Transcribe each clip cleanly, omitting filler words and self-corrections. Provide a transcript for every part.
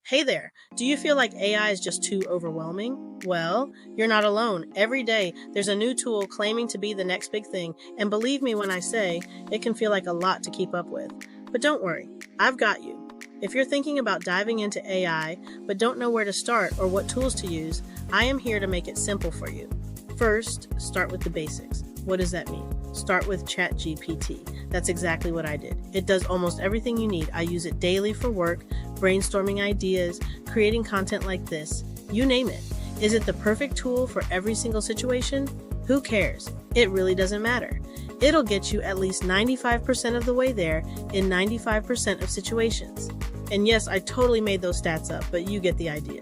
Hey there, do you feel like AI is just too overwhelming? Well, you're not alone. Every day, there's a new tool claiming to be the next big thing, and believe me when I say, it can feel like a lot to keep up with. But don't worry, I've got you. If you're thinking about diving into AI, but don't know where to start or what tools to use, I am here to make it simple for you. First, start with the basics. What does that mean? Start with ChatGPT. That's exactly what I did. It does almost everything you need. I use it daily for work, brainstorming ideas, creating content like this. You name it. Is it the perfect tool for every single situation? Who cares? It really doesn't matter. It'll get you at least 95% of the way there in 95% of situations. And yes, I totally made those stats up, but you get the idea.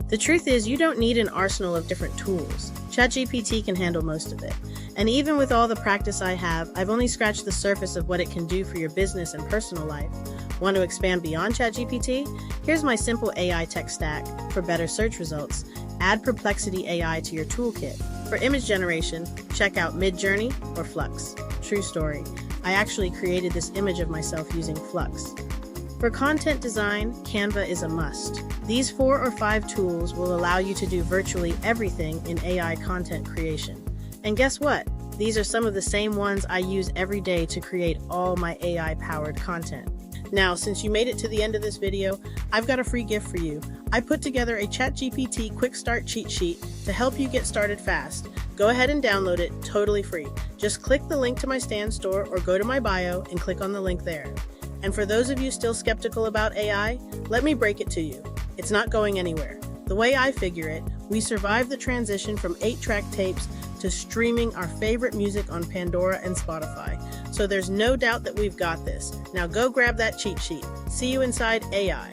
The truth is, you don't need an arsenal of different tools. ChatGPT can handle most of it. And even with all the practice I have, I've only scratched the surface of what it can do for your business and personal life. Want to expand beyond ChatGPT? Here's my simple AI tech stack for better search results. Add Perplexity.ai to your toolkit. For image generation, check out Midjourney or Flux. True story. I actually created this image of myself using Flux. For content design, Canva is a must. These 4 or 5 tools will allow you to do virtually everything in AI content creation. And guess what? These are some of the same ones I use every day to create all my AI-powered content. Now, since you made it to the end of this video, I've got a free gift for you. I put together a ChatGPT Quick Start cheat sheet to help you get started fast. Go ahead and download it totally free. Just click the link to my Stan store or go to my bio and click on the link there. And for those of you still skeptical about AI, let me break it to you. It's not going anywhere. The way I figure it, we survived the transition from 8-track tapes to streaming our favorite music on Pandora and Spotify. So there's no doubt that we've got this. Now go grab that cheat sheet. See you inside AI.